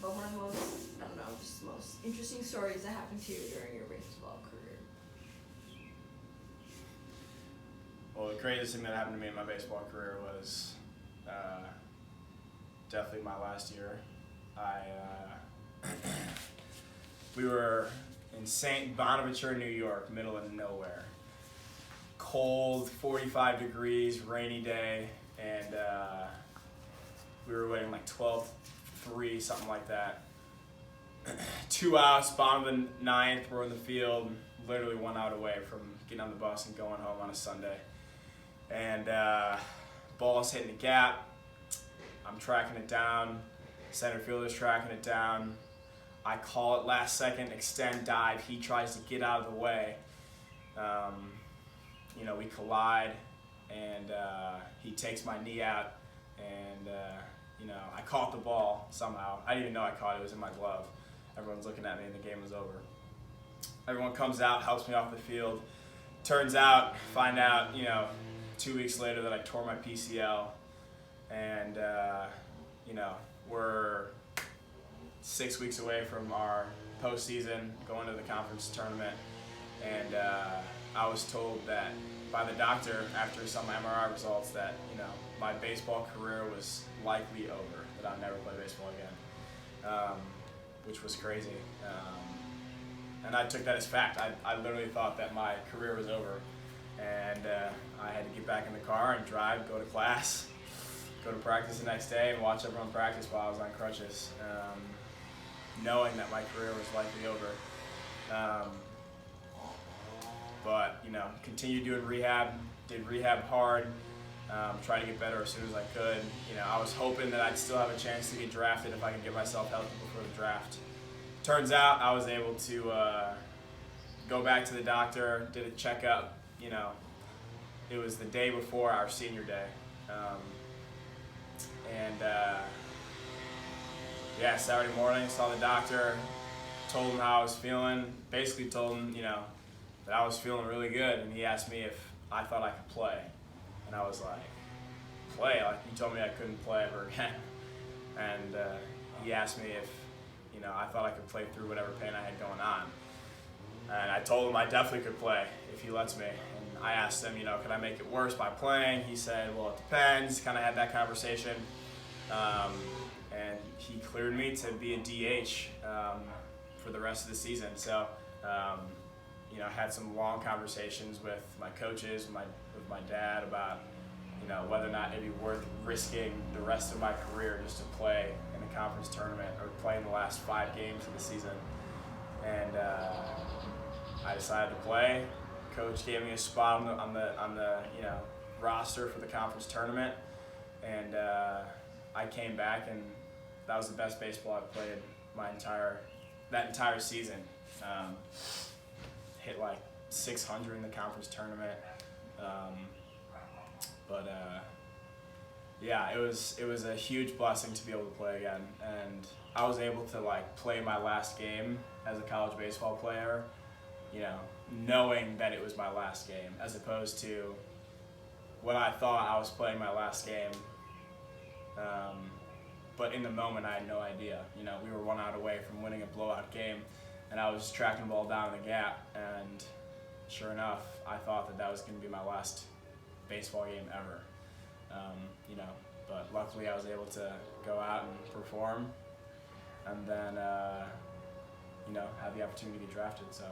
about one of the most, I don't know, just the most interesting stories that happened to you during your baseball career. Well, the craziest thing that happened to me in my baseball career was definitely my last year. We were in St. Bonaventure, New York, middle of nowhere. Cold, 45 degrees, rainy day, and we were winning like 12-3, something like that. 2 outs, bottom of the ninth, we're in the field, literally 1 out away from getting on the bus and going home on a Sunday. And ball's hitting the gap. I'm tracking it down. Center fielder's tracking it down. I call it last second, extend dive. He tries to get out of the way. We collide, and he takes my knee out, and I caught the ball somehow. I didn't even know I caught it. It was in my glove. Everyone's looking at me, and the game was over. Everyone comes out, helps me off the field. Turns out, find out, 2 weeks later that I tore my PCL, and we're 6 weeks away from our postseason, going to the conference tournament, and I was told that by the doctor after some MRI results that my baseball career was likely over, that I'd never play baseball again, which was crazy. And I took that as fact. I literally thought that my career was over, and I had to get back in the car and drive, go to class, go to practice the next day, and watch everyone practice while I was on crutches, knowing that my career was likely over. But continued doing rehab, did rehab hard, tried to get better as soon as I could. I was hoping that I'd still have a chance to get drafted if I could get myself healthy before the draft. Turns out I was able to go back to the doctor, did a checkup. It was the day before our senior day. Saturday morning, saw the doctor, told him how I was feeling, basically told him, that I was feeling really good, and he asked me if I thought I could play. And I was like, play? Like, you told me I couldn't play ever again. And he asked me if, I thought I could play through whatever pain I had going on. And I told him I definitely could play if he lets me. And I asked him, could I make it worse by playing? He said, well, it depends. Kind of had that conversation. And he cleared me to be a DH for the rest of the season. So, I had some long conversations with my coaches, with my dad about, whether or not it'd be worth risking the rest of my career just to play in a conference tournament or play in the last 5 games of the season. And I decided to play. Coach gave me a spot on the roster for the conference tournament, and I came back, and that was the best baseball I've played that entire season. Hit like 600 in the conference tournament, it was a huge blessing to be able to play again, and I was able to play my last game as a college baseball player, knowing that it was my last game, as opposed to when I thought I was playing my last game. But in the moment, I had no idea. We were 1 out away from winning a blowout game, and I was just tracking the ball down the gap, and sure enough, I thought that was going to be my last baseball game ever. But luckily I was able to go out and perform, and then, have the opportunity to get drafted, so